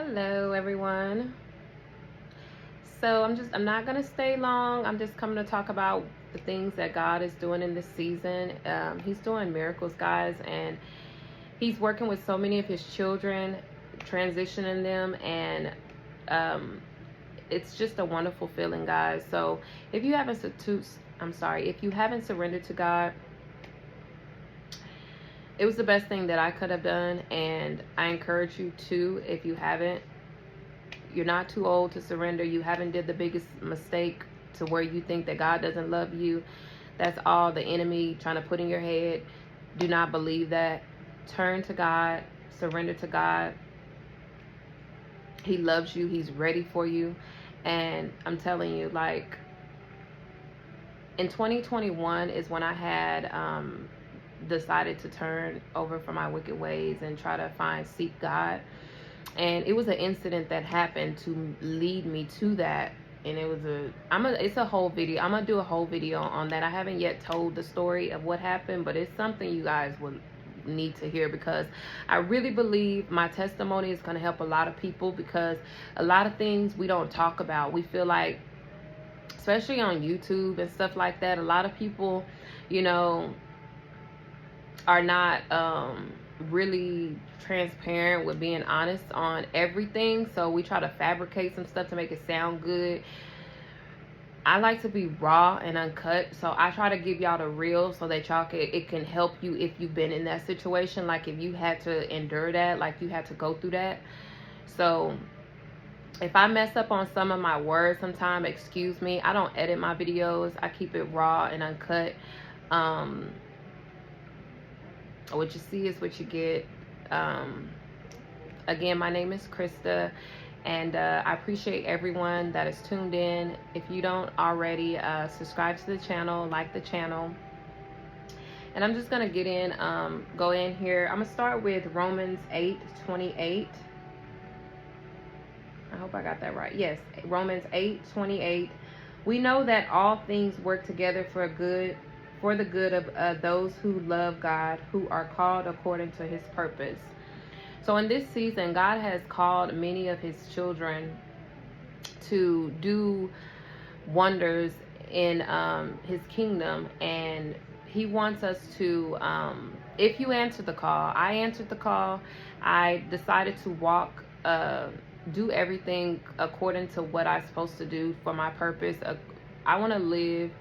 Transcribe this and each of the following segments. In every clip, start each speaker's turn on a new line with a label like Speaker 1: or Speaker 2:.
Speaker 1: Hello everyone. So I'm not gonna stay long. I'm just coming to talk about the things that God is doing in this season. He's doing miracles, guys, and He's working with so many of His children, transitioning them, and um, it's just a wonderful feeling, guys. So if you haven't if you haven't surrendered to God, it was the best thing that I could have done, and I encourage you to. If you haven't, you're not too old to surrender. You haven't did the biggest mistake to where you think that God doesn't love you. That's all the enemy trying to put in your head. Do not believe that. Turn to God, surrender to God. He loves you. He's ready for you. And I'm telling you, like, in 2021 is when I had decided to turn over from my wicked ways and try to seek God. And it was an incident that happened to lead me to that. And it's a whole video. I'm gonna do a whole video on that. I haven't yet told the story of what happened, but it's something you guys will need to hear, because I really believe my testimony is going to help a lot of people, because a lot of things we don't talk about. We feel like, especially on YouTube and stuff like that, a lot of people, are not really transparent with being honest on everything. So we try to fabricate some stuff to make it sound good. I like to be raw and uncut, so I try to give y'all the real so that it can help you if you've been in that situation, like if you had to endure that, like you had to go through that. So if I mess up on some of my words sometime, excuse me. I don't edit my videos. I keep it raw and uncut. What you see is what you get. Again, my name is Krista, and I appreciate everyone that is tuned in. If you don't already, subscribe to the channel, like the channel. And I'm just going to go in here. I'm going to start with Romans 8:28. I hope I got that right. Yes, Romans 8:28. We know that all things work together for the good of those who love God, who are called according to His purpose. So in this season, God has called many of His children to do wonders in His kingdom, and He wants us to, if you answer the call, I answered the call. I decided to walk, do everything according to what I'm supposed to do for my purpose. I want to live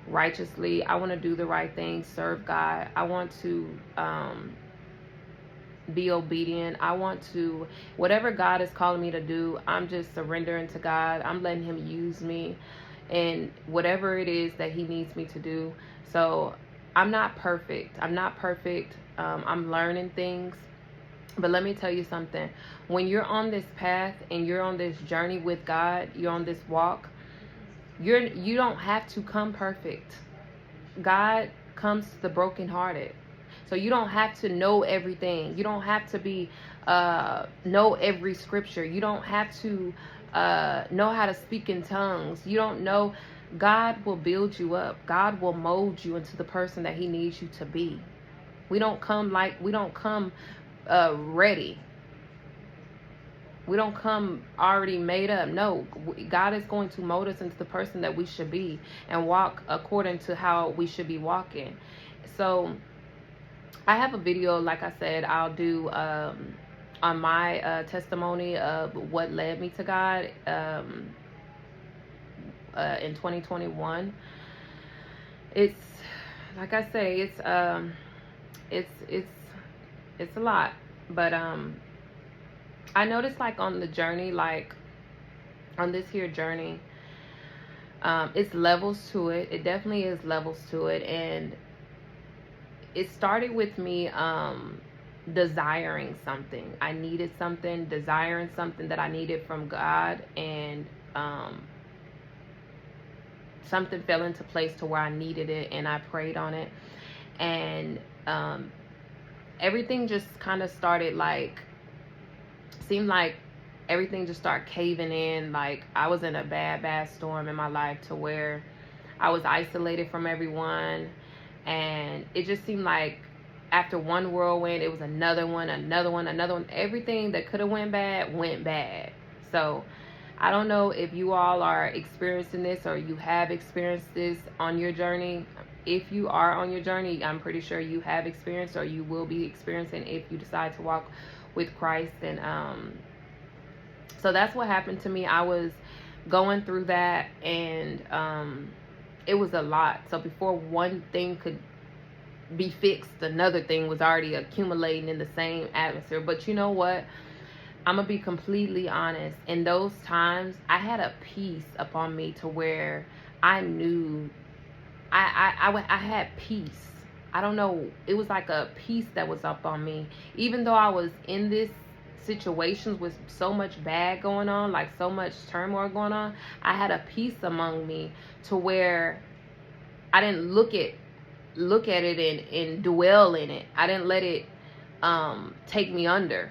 Speaker 1: righteously. I want to do the right thing, serve God. I want to be obedient. I want to, whatever God is calling me to do, I'm just surrendering to God. I'm letting Him use me and whatever it is that He needs me to do. So I'm not perfect. I'm learning things. But let me tell you something. When you're on this path and you're on this journey with God, you're on this walk, you don't have to come perfect. God comes to the brokenhearted. So you don't have to know everything. You don't have to know every scripture. You don't have to know how to speak in tongues. You don't know. God will build you up. God will mold you into the person that He needs you to be. We don't come ready. We don't come already made up. No, God is going to mold us into the person that we should be and walk according to how we should be walking. So I have a video, like I said, I'll do on my testimony of what led me to God in 2021. It's, like I say, it's a lot, but I noticed, like, on the journey, like on this here journey, it's levels to it. It definitely is levels to it. And it started with me desiring something. I needed something, desiring something that I needed from God, and something fell into place to where I needed it, and I prayed on it, and everything just kind of started, like, seemed like everything just started caving in. Like, I was in a bad storm in my life to where I was isolated from everyone, and it just seemed like after one whirlwind, it was another one, another one, another one. Everything that could have went bad. So I don't know if you all are experiencing this or you have experienced this on your journey. If you are on your journey, I'm pretty sure you have experienced or you will be experiencing if you decide to walk with Christ. And so that's what happened to me. I was going through that, and it was a lot. So before one thing could be fixed, another thing was already accumulating in the same atmosphere. But you know what? I'm gonna be completely honest. In those times, I had a peace upon me to where I knew I had peace. I don't know. It was like a peace that was up on me, even though I was in this situations with so much bad going on, like so much turmoil going on. I had a peace among me to where I didn't look at it and dwell in it. I didn't let it take me under.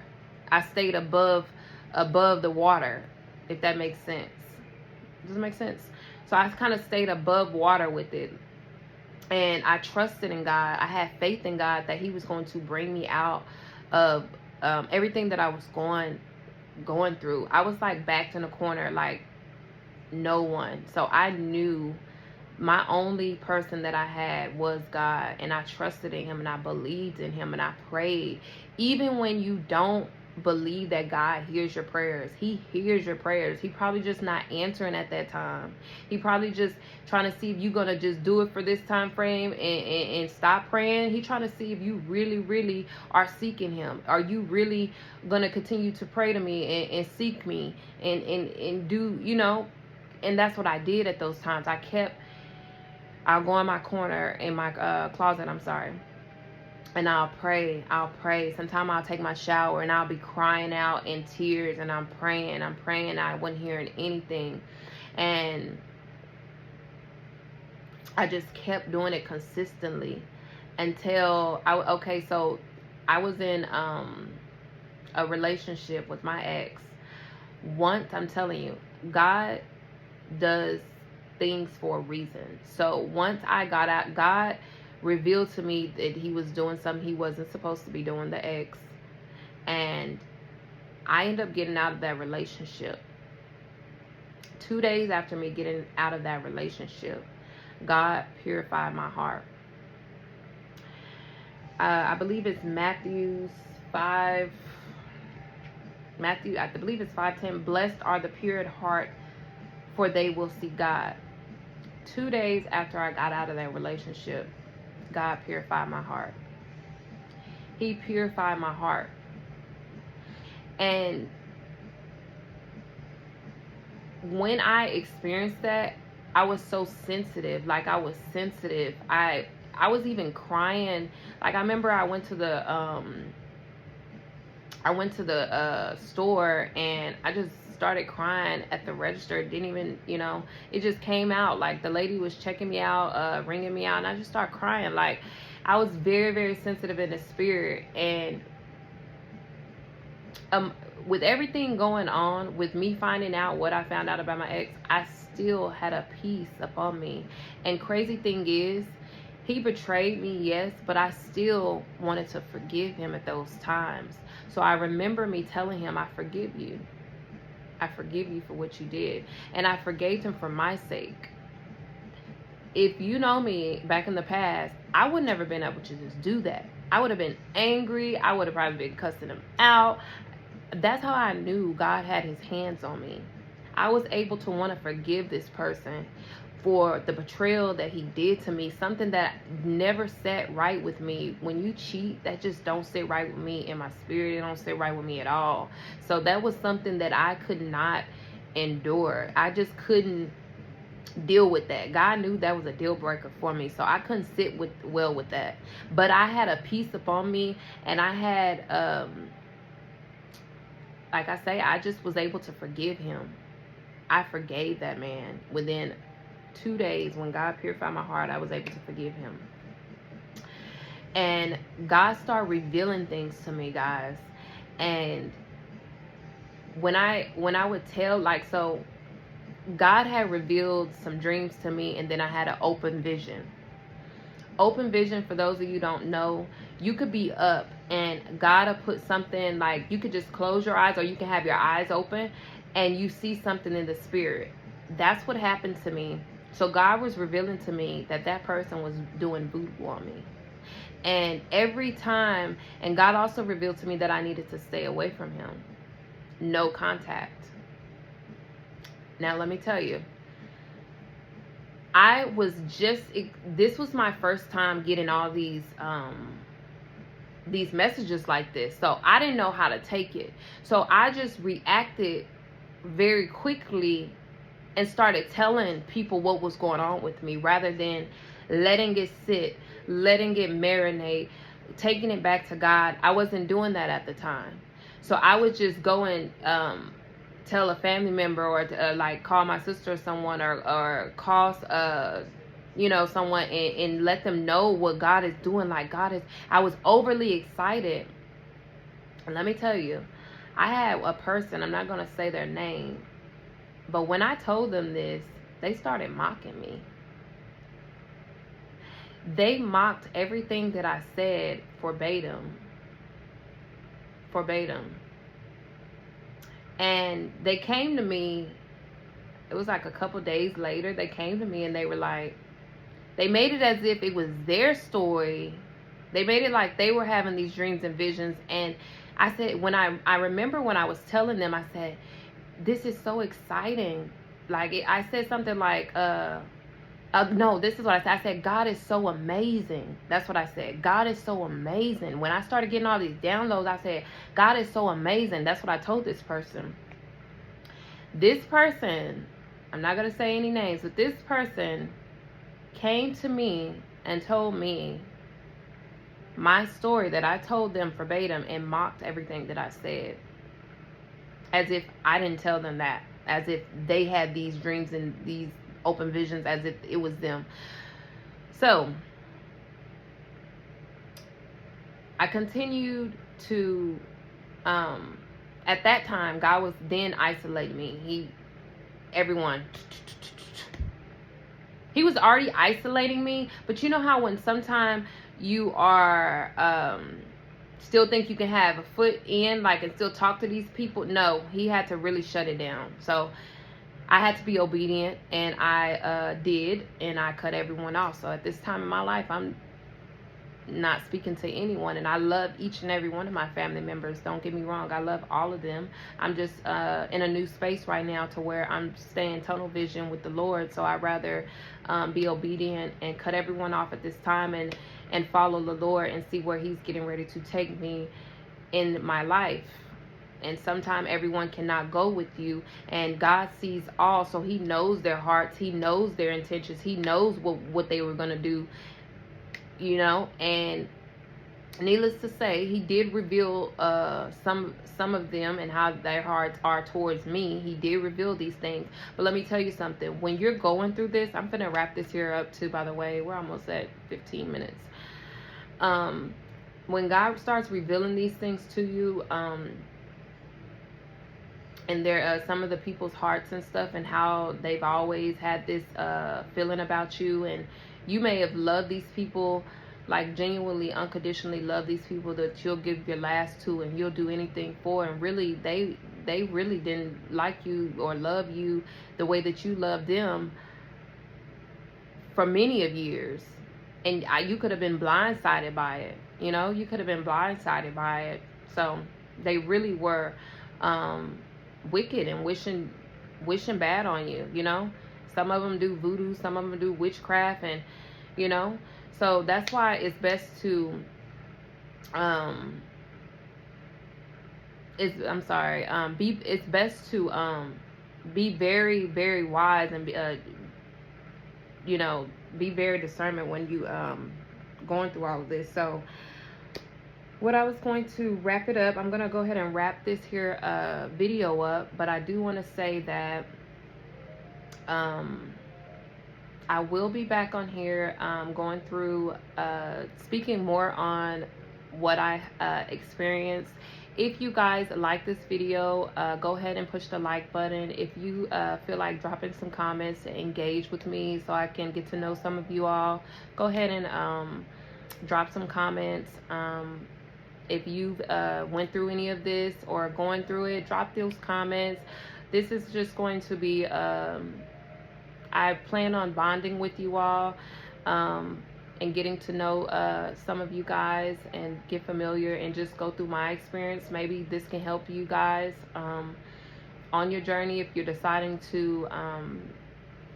Speaker 1: I stayed above the water, if that makes sense. Does it make sense? So I kind of stayed above water with it. And I trusted in God. I had faith in God that he was going to bring me out of everything that I was going through. I was like backed in a corner, like no one. So I knew my only person that I had was God, and I trusted in him, and I believed in him, and I prayed. Even when you don't believe that God hears your prayers, he hears your prayers. He probably just not answering at that time. He probably just trying to see if you're gonna just do it for this time frame and stop praying. He trying to see if you really are seeking him. Are you really gonna continue to pray to me and seek me and do, you know? And that's what I did at those times. I'll go in my corner, in my closet, and I'll pray. Sometimes I'll take my shower and I'll be crying out in tears, and I'm praying. I wasn't hearing anything. And I just kept doing it consistently until so I was in a relationship with my ex. Once, I'm telling you, God does things for a reason. So once I got out, God revealed to me that he was doing something he wasn't supposed to be doing, the ex. And I ended up getting out of that relationship. 2 days after me getting out of that relationship, God purified my heart. I believe it's Matthew, I believe it's 5:10. Blessed are the pure at heart, for they will see God. 2 days after I got out of that relationship, God purified my heart. He purified my heart. And when I experienced that, I was so sensitive. Like, I was sensitive. I was even crying. Like, I remember I went to the store, and I just started crying at the register. It didn't even, it just came out. Like, the lady was checking me out, ringing me out, and I just started crying. Like, I was very, very sensitive in the spirit. And with everything going on, with me finding out what I found out about my ex, I still had a peace upon me. And crazy thing is, he betrayed me, yes, but I still wanted to forgive him at those times. So I remember me telling him, I forgive you. I forgive you for what you did. And I forgave him for my sake. If you know me back in the past, I would never been able to just do that. I would have been angry. I would have probably been cussing him out. That's how I knew God had his hands on me. I was able to want to forgive this person for the betrayal that he did to me, something that never sat right with me. When you cheat, that just don't sit right with me in my spirit. It don't sit right with me at all. So that was something that I could not endure. I just couldn't deal with that. God knew that was a deal breaker for me, so I couldn't sit well with that. But I had a peace upon me, and I had like I say, I just was able to forgive him. I forgave that man within 2 days. When God purified my heart, I was able to forgive him. And God started revealing things to me, guys. And when I would tell, like, so God had revealed some dreams to me, and then I had an open vision. Open vision, for those of you who don't know, you could be up and God will put something, like you could just close your eyes or you can have your eyes open and you see something in the spirit. That's what happened to me. So God was revealing to me that that person was doing voodoo on me. And every time, and God also revealed to me that I needed to stay away from him. No contact. Now let me tell you, I was just, this was my first time getting all these messages like this. So I didn't know how to take it. So I just reacted very quickly and started telling people what was going on with me rather than letting it sit, letting it marinate, taking it back to God. I wasn't doing that at the time. So I would just go and tell a family member, or like call my sister or someone, or call someone, and let them know what God is doing. Like God is, I was overly excited. And let me tell you, I had a person, I'm not going to say their name, but when I told them this, they started mocking me. They mocked everything that I said verbatim. And they came to me, it was like a couple days later, they came to me and they were like, they made it as if it was their story. They made it like they were having these dreams and visions. And I said, when I remember when I was telling them, I said, this is so exciting. Like I said something like, no, this is what I said. I said, God is so amazing. That's what I said. God is so amazing. When I started getting all these downloads, I said, God is so amazing. That's what I told this person. This person, I'm not going to say any names, but this person came to me and told me my story that I told them verbatim and mocked everything that I said. As if I didn't tell them that. As if they had these dreams and these open visions, as if it was them. So I continued to at that time, God was then isolating me. He was already isolating me, but you know how when sometimes you are still think you can have a foot in, like, and still talk to these people? No, he had to really shut it down. So I had to be obedient, and I did, and I cut everyone off. So at this time in my life, I'm not speaking to anyone, and I love each and every one of my family members. Don't get me wrong, I love all of them. I'm just in a new space right now to where I'm staying tunnel vision with the Lord. So I'd rather be obedient and cut everyone off at this time, and follow the Lord and see where he's getting ready to take me in my life. And sometimes everyone cannot go with you, and God sees all, so he knows their hearts, he knows their intentions, he knows what they were going to do, and needless to say, he did reveal some of them and how their hearts are towards me. He did reveal these things. But let me tell you something. When you're going through this, I'm gonna wrap this here up too, by the way. We're almost at 15 minutes. When God starts revealing these things to you, and there some of the people's hearts and stuff, and how they've always had this feeling about you, and you may have loved these people, like genuinely, unconditionally love these people that you'll give your last to and you'll do anything for, and really they really didn't like you or love you the way that you loved them for many of years. And you could have been blindsided by it. You could have been blindsided by it. So they really were wicked and wishing bad on you. Some of them do voodoo, some of them do witchcraft, and so that's why it's best to it's best to be very, very wise, and be very discernment when you going through all of this. So what I was going to wrap it up, I'm going to go ahead and wrap this here video up, but I do want to say that I will be back on here going through speaking more on what I experienced If you guys like this video, go ahead and push the like button. If you feel like dropping some comments to engage with me so I can get to know some of you all, go ahead and drop some comments. If you've went through any of this or going through it, drop those comments. This is just going to be, I plan on bonding with you all and getting to know some of you guys and get familiar and just go through my experience. Maybe this can help you guys on your journey if you're deciding to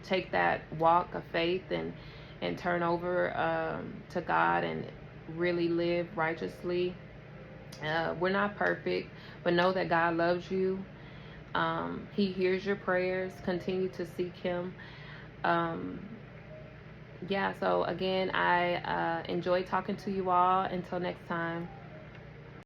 Speaker 1: take that walk of faith and turn over to God and really live righteously. We're not perfect, but know that God loves you. He hears your prayers. Continue to seek him. Yeah, so again, I enjoy talking to you all. Until next time.